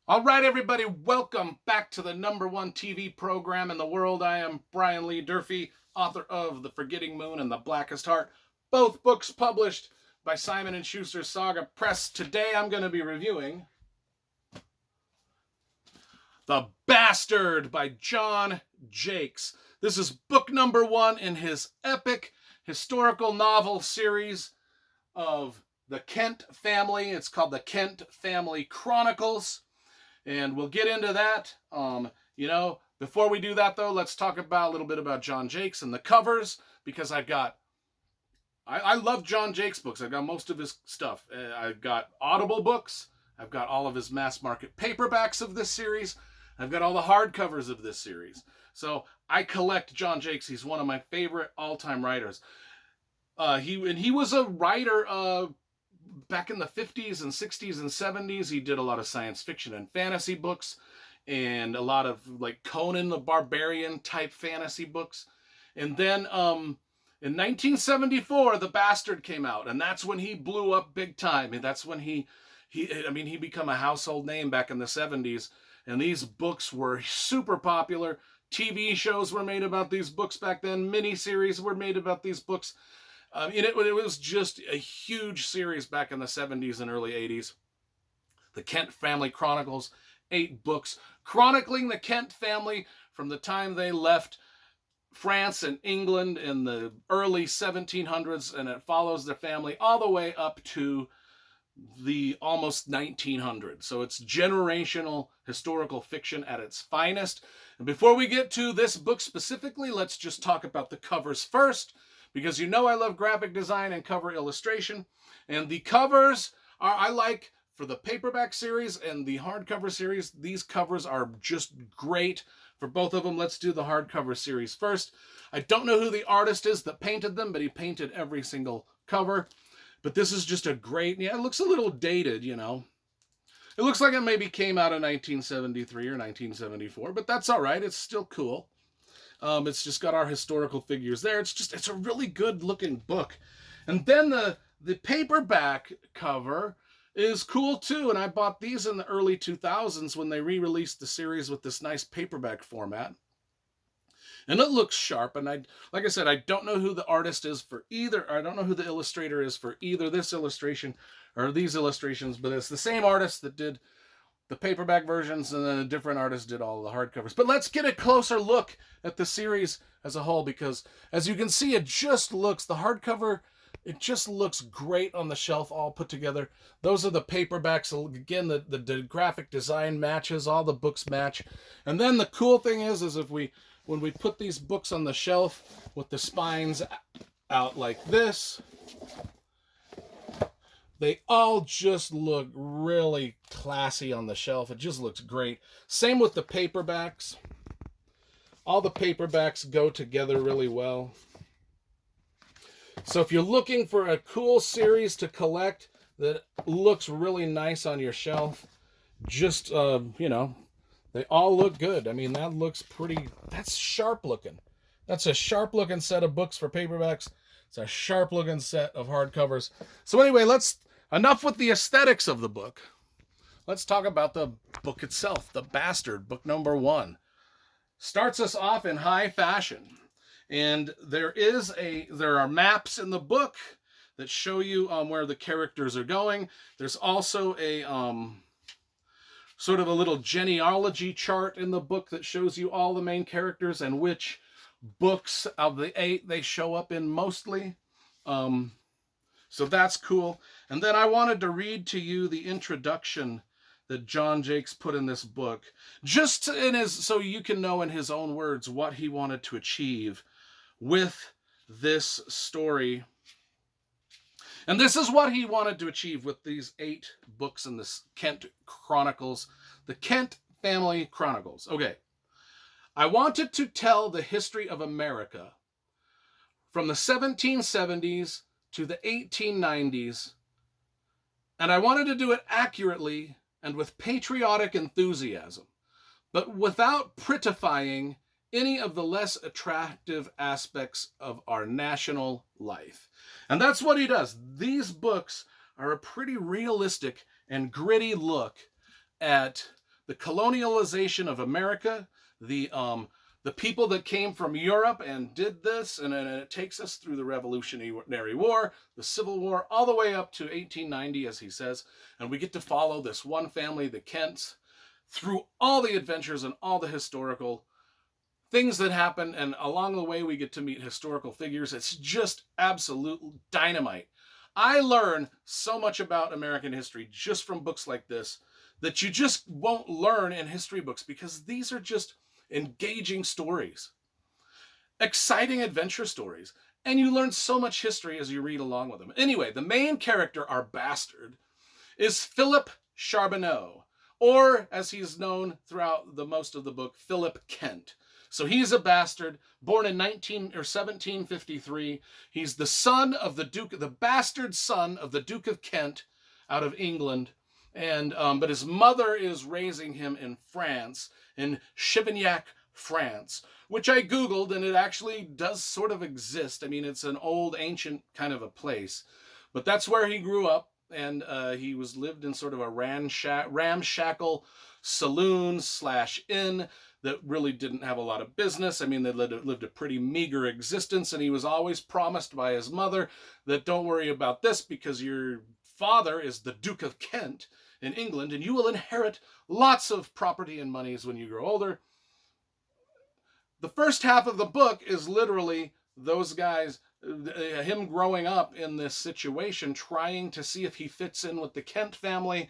All right, everybody, welcome back to the number one TV program in the world. I am Brian Lee Durfee, author of The Forgetting Moon and The Blackest Heart, both books published by Simon & Schuster Saga Press. Today I'm going to be reviewing The Bastard by John Jakes. This is book number one in his epic historical novel series of the Kent family. It's called the Kent Family Chronicles. And we'll get into that. Before we do that, though, let's talk about a little bit about John Jakes and the covers, because I love John Jakes books. I've got most of his stuff. I've got Audible books. I've got all of his mass market paperbacks of this series. I've got all the hardcovers of this series. So I collect John Jakes. He's one of my favorite all-time writers. He was a writer back in the 50s and 60s and 70s. He did a lot of science fiction and fantasy books and a lot of like Conan the Barbarian type fantasy books. And then in 1974, The Bastard came out, and that's when he blew up big time. And that's when he became a household name back in the 70s. And these books were super popular. TV shows were made about these books back then. Miniseries were made about these books. It was just a huge series back in the 70s and early 80s. The Kent Family Chronicles, 8 books chronicling the Kent family from the time they left France and England in the early 1700s, and it follows their family all the way up to the almost 1900s. So it's generational historical fiction at its finest. And before we get to this book specifically, let's just talk about the covers first, because you know I love graphic design and cover illustration. And the covers I like for the paperback series and the hardcover series. These covers are just great for both of them. Let's do the hardcover series first. I don't know who the artist is that painted them, but he painted every single cover. But this is just a great, it looks a little dated, It looks like it maybe came out in 1973 or 1974, but that's all right. It's still cool. It's just got our historical figures there. It's a really good looking book. And then the paperback cover is cool too. And I bought these in the early 2000s when they re-released the series with this nice paperback format. And it looks sharp. And like I said, I don't know who the artist is for either. I don't know who the illustrator is for either this illustration or these illustrations, but it's the same artist that did the paperback versions, and then a different artist did all the hardcovers. But let's get a closer look at the series as a whole, because as you can see, the hardcover, it just looks great on the shelf all put together. Those are the paperbacks. Again, the graphic design matches, all the books match. And then the cool thing is when we put these books on the shelf with the spines out like this, they all just look really classy on the shelf. It just looks great. Same with the paperbacks. All the paperbacks go together really well. So if you're looking for a cool series to collect that looks really nice on your shelf, just, they all look good. That's sharp looking. That's a sharp looking set of books for paperbacks. It's a sharp looking set of hardcovers. So anyway, enough with the aesthetics of the book. Let's talk about the book itself. The Bastard, book number one, starts us off in high fashion. And there are maps in the book that show you where the characters are going. There's also a sort of a little genealogy chart in the book that shows you all the main characters and which books of the 8 they show up in mostly. So that's cool. And then I wanted to read to you the introduction that John Jakes put in this book, so you can know in his own words what he wanted to achieve with this story. And this is what he wanted to achieve with these 8 books in this Kent Chronicles, the Kent Family Chronicles. Okay. I wanted to tell the history of America from the 1770s to the 1890s, and I wanted to do it accurately and with patriotic enthusiasm, but without prettifying any of the less attractive aspects of our national life. And that's what he does. These books are a pretty realistic and gritty look at the colonialization of America, the people that came from Europe and did this, and then it takes us through the Revolutionary War, the Civil War, all the way up to 1890, as he says, and we get to follow this one family, the Kents, through all the adventures and all the historical things that happen, and along the way we get to meet historical figures. It's just absolute dynamite. I learn so much about American history just from books like this that you just won't learn in history books, because these are just engaging stories, exciting adventure stories, and you learn so much history as you read along with them. Anyway, the main character, our bastard, is Philip Charbonneau, or as he's known throughout the most of the book, Philip Kent. So he's a bastard, born in 1753. He's the son of the bastard son of the Duke of Kent out of England. And but his mother is raising him in France, in Chivignac, France, which I Googled, and it actually does sort of exist. I mean, it's an old, ancient kind of a place. But that's where he grew up, and he lived in sort of a ramshackle saloon/inn that really didn't have a lot of business. I mean, they lived a pretty meager existence, and he was always promised by his mother that don't worry about this, because your father is the Duke of Kent in England, and you will inherit lots of property and monies when you grow older. The first half of the book is literally those guys, him growing up in this situation, trying to see if he fits in with the Kent family,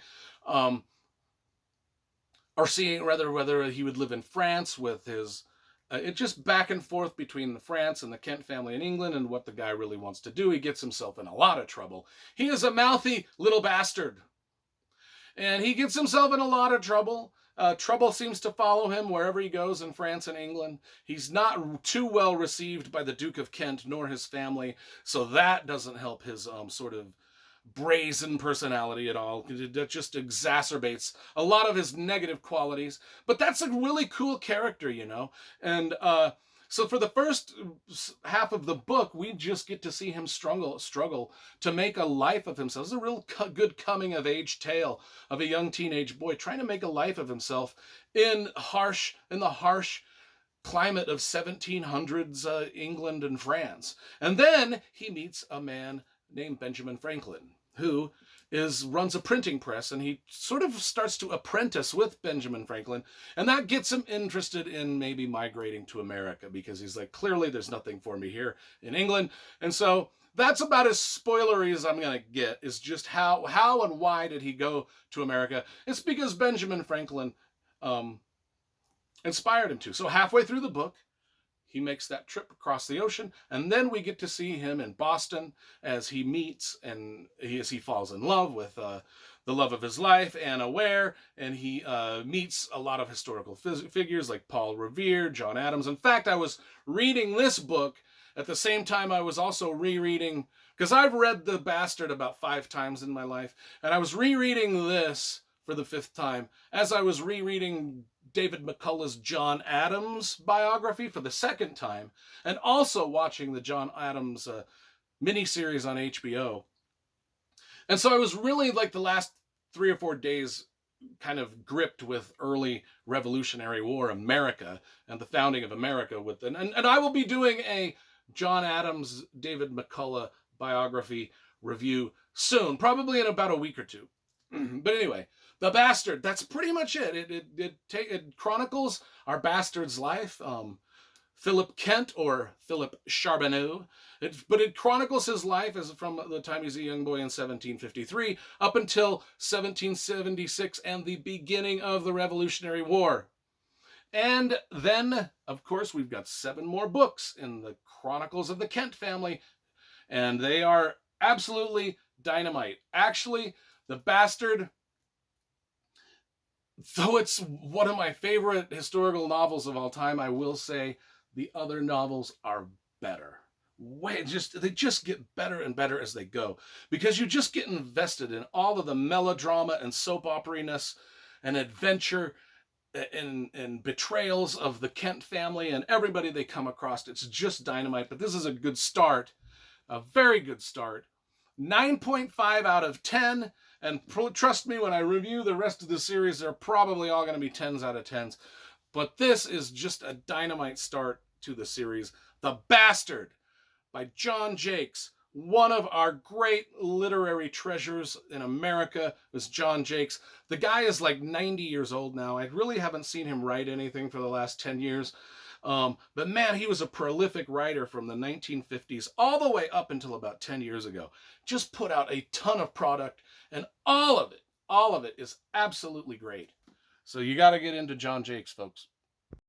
or seeing whether he would live in France with his, it just back and forth between the France and the Kent family in England, and what the guy really wants to do. He gets himself in a lot of trouble. He is a mouthy little bastard, and he gets himself in a lot of trouble. Trouble seems to follow him wherever he goes in France and England. He's not too well received by the Duke of Kent nor his family, so that doesn't help his sort of brazen personality at all. It just exacerbates a lot of his negative qualities. But that's a really cool character, you know. And so for the first half of the book, we just get to see him struggle to make a life of himself. It's a real good coming-of-age tale of a young teenage boy trying to make a life of himself in the harsh climate of 1700s England and France. And then he meets a man named Benjamin Franklin, who runs a printing press, and he sort of starts to apprentice with Benjamin Franklin, and that gets him interested in maybe migrating to America, because he's like, clearly there's nothing for me here in England. And so that's about as spoilery as I'm going to get, is just how and why did he go to America. It's because Benjamin Franklin inspired him to. So halfway through the book, he makes that trip across the ocean, and then we get to see him in Boston as he meets and he falls in love with the love of his life, Anna Ware, and he meets a lot of historical figures like Paul Revere, John Adams. In fact, I was reading this book at the same time I was also rereading, because I've read The Bastard about 5 times in my life, and I was rereading this for the 5th time as I was rereading David McCullough's John Adams biography for the 2nd time, and also watching the John Adams miniseries on HBO. And so I was really, like, the last 3 or 4 days kind of gripped with early Revolutionary War America and the founding of America and I will be doing a John Adams, David McCullough biography review soon, probably in about a week or 2. But anyway, The Bastard, that's pretty much it. It chronicles our bastard's life, Philip Kent, or Philip Charbonneau. But it chronicles his life as from the time he's a young boy in 1753 up until 1776 and the beginning of the Revolutionary War. And then, of course, we've got 7 more books in the Chronicles of the Kent family, and they are absolutely dynamite. Actually, The Bastard, though it's one of my favorite historical novels of all time, I will say the other novels are better. They just get better and better as they go, because you just get invested in all of the melodrama and soap operiness and adventure and betrayals of the Kent family and everybody they come across. It's just dynamite. But this is a good start, a very good start. 9.5 out of 10, And trust me, when I review the rest of the series, they're probably all going to be 10s out of 10s. But this is just a dynamite start to the series. The Bastard by John Jakes. One of our great literary treasures in America was John Jakes. The guy is like 90 years old now. I really haven't seen him write anything for the last 10 years. But man, he was a prolific writer from the 1950s all the way up until about 10 years ago. Just put out a ton of product, and all of it is absolutely great. So you got to get into John Jakes, folks.